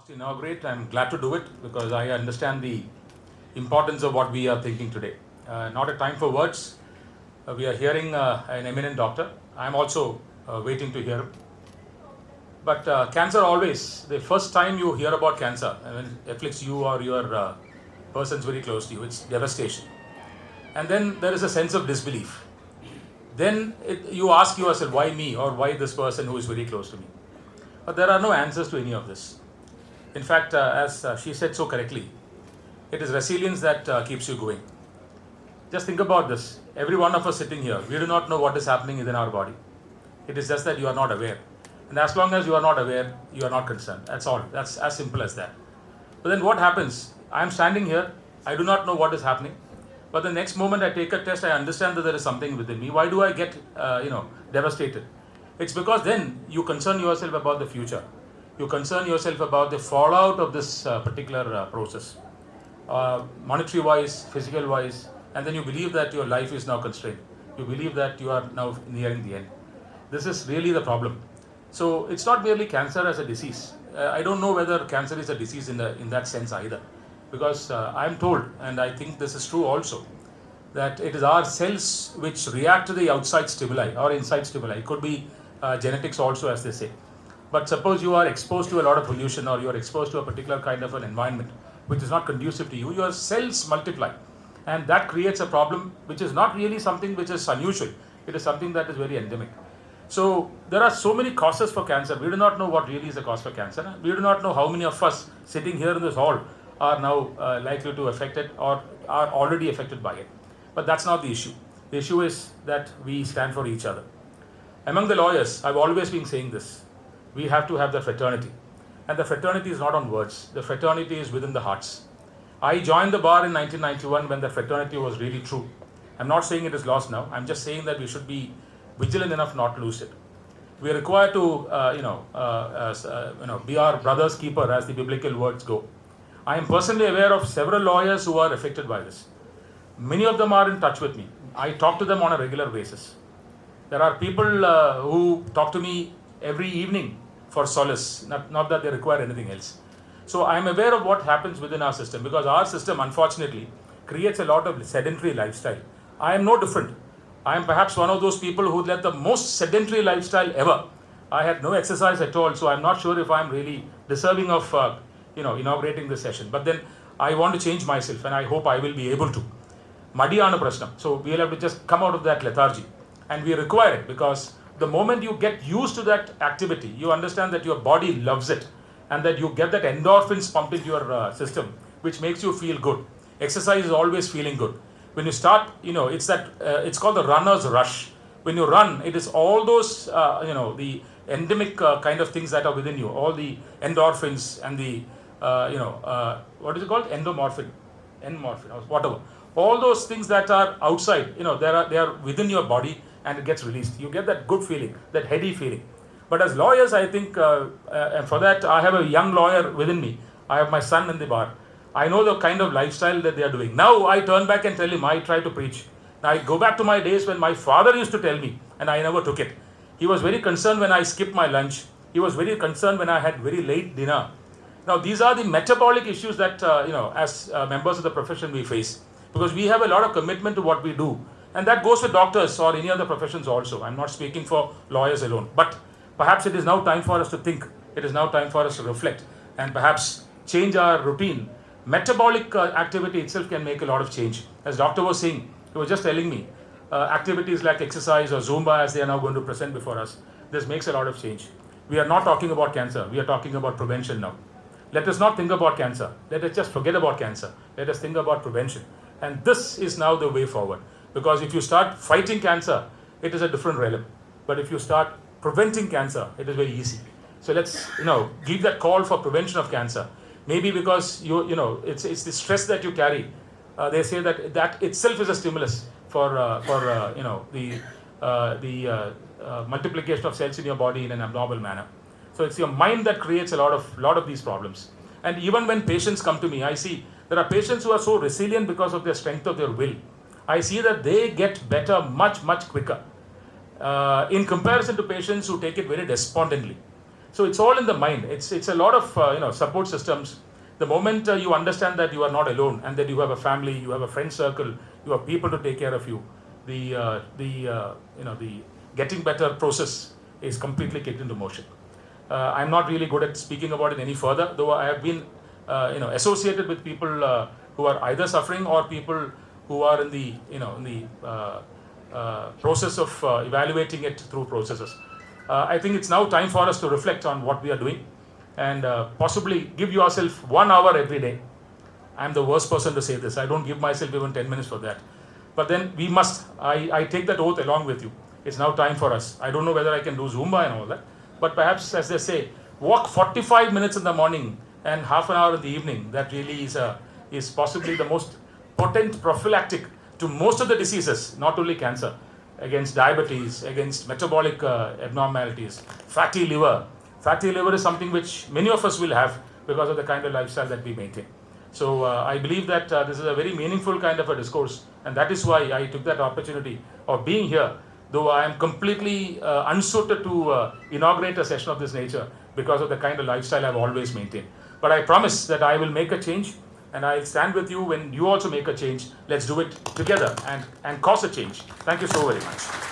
To inaugurate, I'm glad to do it because I understand the importance of what we are thinking today. Not a time for words. We are hearing an eminent doctor. I'm also waiting to hear him. But cancer always, the first time you hear about cancer, when it afflicts you or your persons very close to you, it's devastation. And then there is a sense of disbelief. Then you ask yourself, why me or why this person who is very close to me? But there are no answers to any of this. In fact, as she said so correctly, it is resilience that keeps you going. Just think about this. Every one of us sitting here, we do not know what is happening within our body. It is just that you are not aware. And as long as you are not aware, you are not concerned. That's all. That's as simple as that. But then what happens? I am standing here. I do not know what is happening. But the next moment I take a test, I understand that there is something within me. Why do I get, devastated? It's because then you concern yourself about the future. You concern yourself about the fallout of this particular process, monetary wise, physical wise, and then you believe that your life is now constrained. You believe that you are now nearing the end. This is really the problem. So it's not merely cancer as a disease. I don't know whether cancer is a disease in that sense either, because I'm told, and I think this is true also, that it is our cells which react to the outside stimuli or inside stimuli. It could be genetics also, as they say. But suppose you are exposed to a lot of pollution or you are exposed to a particular kind of an environment which is not conducive to you, your cells multiply. And that creates a problem which is not really something which is unusual. It is something that is very endemic. So there are so many causes for cancer. We do not know what really is the cause for cancer. We do not know how many of us sitting here in this hall are now likely to affect it or are already affected by it. But that's not the issue. The issue is that we stand for each other. Among the lawyers, I've always been saying this. We have to have the fraternity. And the fraternity is not on words. The fraternity is within the hearts. I joined the bar in 1991 when the fraternity was really true. I'm not saying it is lost now. I'm just saying that we should be vigilant enough not to lose it. We are required to, be our brother's keeper, as the biblical words go. I am personally aware of several lawyers who are affected by this. Many of them are in touch with me. I talk to them on a regular basis. There are people who talk to me every evening for solace, not that they require anything else. So I am aware of what happens within our system, because our system, unfortunately, creates a lot of sedentary lifestyle. I am no different. I am perhaps one of those people who led the most sedentary lifestyle ever. I had no exercise at all, so I'm not sure if I'm really deserving of inaugurating this session. But then I want to change myself, and I hope I will be able to. Madiyana prashnam. So we'll have to just come out of that lethargy, and we require it, because the moment you get used to that activity, you understand that your body loves it, and that you get that endorphins pumped into your system, which makes you feel good. Exercise is always feeling good. When you start, it's called the runner's rush. When you run, it is all those, the endemic kind of things that are within you, all the endorphins and the, what is it called? Endomorphin, whatever. All those things that are outside, they are within your body, and it gets released. You get that good feeling, that heady feeling. But as lawyers, I think, and for that, I have a young lawyer within me. I have my son in the bar. I know the kind of lifestyle that they are doing. Now I turn back and tell him, I try to preach. Now I go back to my days when my father used to tell me, and I never took it. He was very concerned when I skipped my lunch. He was very concerned when I had very late dinner. Now these are the metabolic issues that, as members of the profession we face. Because we have a lot of commitment to what we do. And that goes with doctors or any other professions also. I'm not speaking for lawyers alone. But perhaps it is now time for us to think. It is now time for us to reflect and perhaps change our routine. Metabolic activity itself can make a lot of change. As doctor was saying, he was just telling me, activities like exercise or Zumba, as they are now going to present before us, this makes a lot of change. We are not talking about cancer. We are talking about prevention now. Let us not think about cancer. Let us just forget about cancer. Let us think about prevention. And this is now the way forward. Because if you start fighting cancer, it is a different realm. But if you start preventing cancer, it is very easy. So let's, give that call for prevention of cancer. Maybe because it's the stress that you carry. They say that itself is a stimulus for the multiplication of cells in your body in an abnormal manner. So it's your mind that creates a lot of these problems. And even when patients come to me, I see there are patients who are so resilient because of their strength of their will. I see that they get better much, much quicker in comparison to patients who take it very despondently. So it's all in the mind. It's a lot of support systems. The moment you understand that you are not alone and that you have a family, you have a friend circle, you have people to take care of you, the getting better process is completely kicked into motion. I'm not really good at speaking about it any further, though I have been associated with people who are either suffering or people who are in the process of evaluating it through processes. I think it's now time for us to reflect on what we are doing and possibly give yourself 1 hour every day. I'm the worst person to say this. I don't give myself even 10 minutes for that. But then we must. I take that oath along with you. It's now time for us. I don't know whether I can do Zumba and all that. But perhaps, as they say, walk 45 minutes in the morning and half an hour in the evening. That really is possibly the most potent prophylactic to most of the diseases, not only cancer, against diabetes, against metabolic abnormalities, fatty liver. Fatty liver is something which many of us will have because of the kind of lifestyle that we maintain. So I believe that this is a very meaningful kind of a discourse, and that is why I took that opportunity of being here, though I am completely unsuited to inaugurate a session of this nature because of the kind of lifestyle I've always maintained. But I promise that I will make a change, and I'll stand with you when you also make a change. Let's do it together and cause a change. Thank you so very much.